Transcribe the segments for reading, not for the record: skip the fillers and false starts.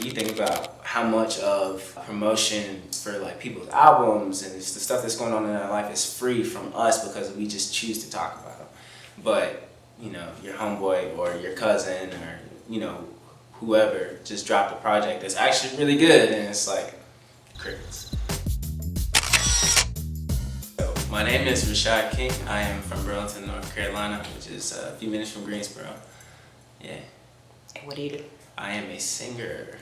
You think about how much of promotion for like people's albums and it's the stuff that's going on in our life is free from us because we just choose to talk about them. But, you know, your homeboy or your cousin or, you know, whoever just dropped a project that's actually really good and it's like crickets. So, my name is Rashaad King. I am from Burlington, North Carolina, which is a few minutes from Greensboro. Yeah. And what do you do? I am a singer.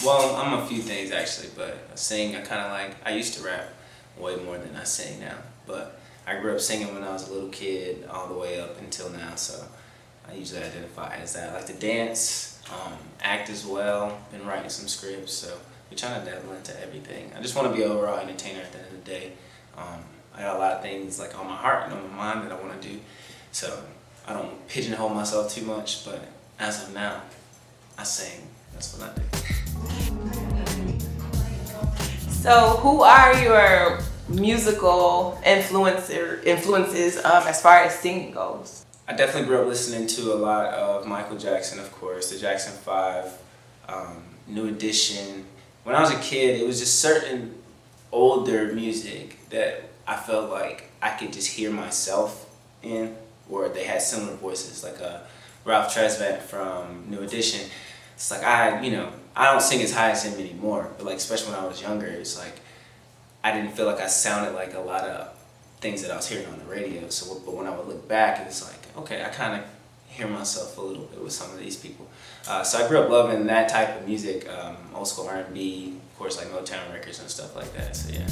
Well, I'm a few things actually, but I sing. I used to rap way more than I sing now, but I grew up singing when I was a little kid all the way up until now, so I usually identify as that. I like to dance, act as well, been writing some scripts, so we're trying to dabble into everything. I just want to be an overall entertainer at the end of the day. I got a lot of things like on my heart and on my mind that I want to do, so I don't pigeonhole myself too much, but as of now, I sing. That's what I do. So, who are your musical influences as far as singing goes? I definitely grew up listening to a lot of Michael Jackson, of course, the Jackson 5, New Edition. When I was a kid, it was just certain older music that I felt like I could just hear myself in, or they had similar voices, like Ralph Tresvant from New Edition. It's like I don't sing as high as him anymore, but like especially when I was younger, it's like I didn't feel like I sounded like a lot of things that I was hearing on the radio. So, but when I would look back, it was like, okay, I kind of hear myself a little bit with some of these people. So I grew up loving that type of music, old school R&B, of course, like Motown Records and stuff like that. So yeah.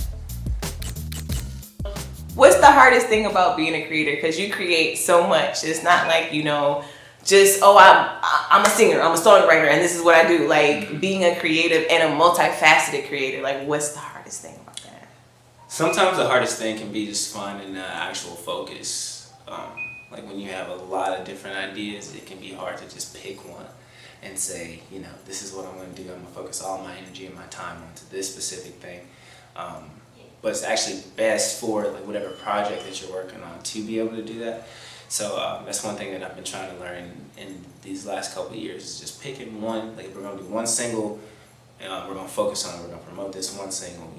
What's the hardest thing about being a creator? Because you create so much. It's not like, just, I'm a singer, I'm a songwriter, and this is what I do. Like, being a creative and a multifaceted creator, like, what's the hardest thing about that? Sometimes the hardest thing can be just finding actual focus. Like when you have a lot of different ideas, it can be hard to just pick one and say, this is what I'm going to do. I'm going to focus all my energy and my time onto this specific thing. But it's actually best for like whatever project that you're working on to be able to do that. So that's one thing that I've been trying to learn in these last couple of years is just picking one. Like we're gonna do one single, we're gonna focus on it. We're gonna promote this one single.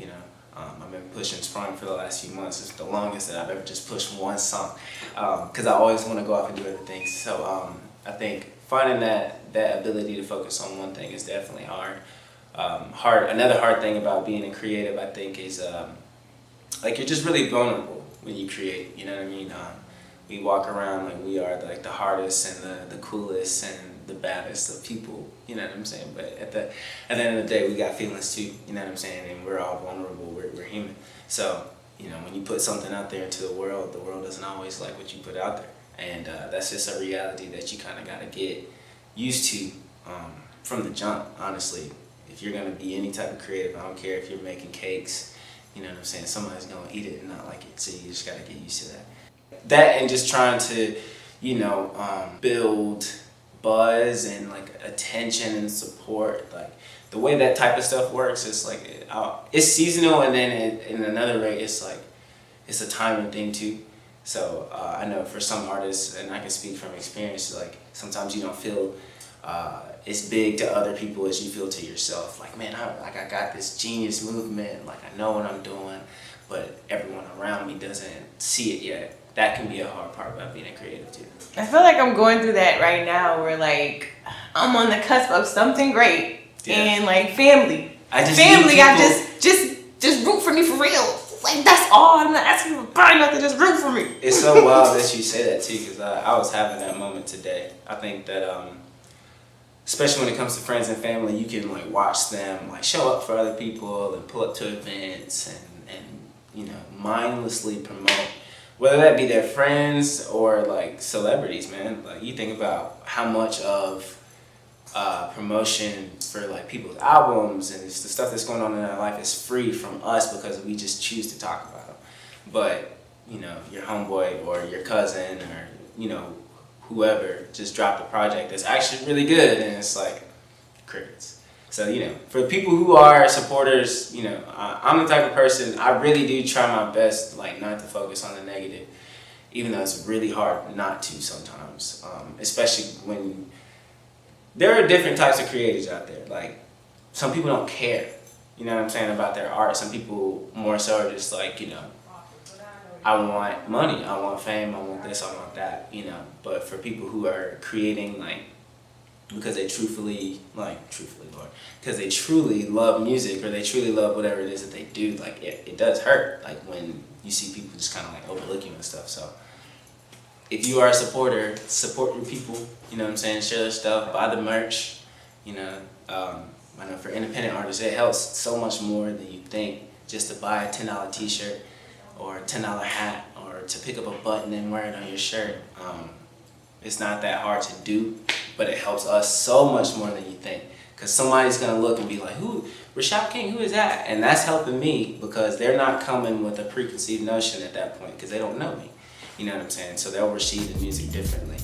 I've been pushing Sprung for the last few months. It's the longest that I've ever just pushed one song because I always want to go off and do other things. So I think finding that ability to focus on one thing is definitely hard. Another hard thing about being a creative, I think, is like you're just really vulnerable when you create. You know what I mean? We walk around like we are like the hardest and the coolest and the baddest of people, you know what I'm saying? But at the end of the day, we got feelings too, you know what I'm saying? And we're all vulnerable, we're human. So, when you put something out there into the world doesn't always like what you put out there. And that's just a reality that you kind of got to get used to from the jump, honestly. If you're going to be any type of creative, I don't care if you're making cakes, you know what I'm saying? Somebody's going to eat it and not like it, so you just got to get used to that. That and just trying to, build buzz and like attention and support. Like the way that type of stuff works, it's like it's seasonal, and then in another rate, it's like it's a timing thing too. So I know for some artists, and I can speak from experience, like sometimes you don't feel as big to other people as you feel to yourself. Like, man, I got this genius movement. Like I know what I'm doing, but everyone around me doesn't see it yet. That can be a hard part about being a creative too. I feel like I'm going through that right now where like I'm on the cusp of something great and like family. I just root for me for real. Like that's all. I'm not asking for nothing, just root for me. It's so wild that you say that too, because I was having that moment today. I think that especially when it comes to friends and family, you can like watch them like show up for other people and pull up to events and mindlessly promote. Whether that be their friends or like celebrities, man. Like you think about how much of promotion for like people's albums and it's the stuff that's going on in our life is free from us because we just choose to talk about them. But your homeboy or your cousin or whoever just dropped a project that's actually really good and it's like crickets. So, for the people who are supporters, I'm the type of person, I really do try my best, like, not to focus on the negative, even though it's really hard not to sometimes, especially when there are different types of creators out there. Like, some people don't care, you know what I'm saying, about their art. Some people more so are just like, you know, I want money, I want fame, I want this, I want that, you know. But for people who are creating, like, because they Lord, because they truly love music, or they truly love whatever it is that they do, like, it does hurt, like, when you see people just kind of like overlook you and stuff. So if you are a supporter, support your people, you know what I'm saying, share their stuff, buy the merch, you know. I know for independent artists, it helps so much more than you think, just to buy a $10 t-shirt or a $10 hat, or to pick up a button and wear it on your shirt. It's not that hard to do, but it helps us so much more than you think. Because somebody's going to look and be like, Rashaad King, who is that? And that's helping me, because they're not coming with a preconceived notion at that point, because they don't know me. You know what I'm saying? So they'll receive the music differently.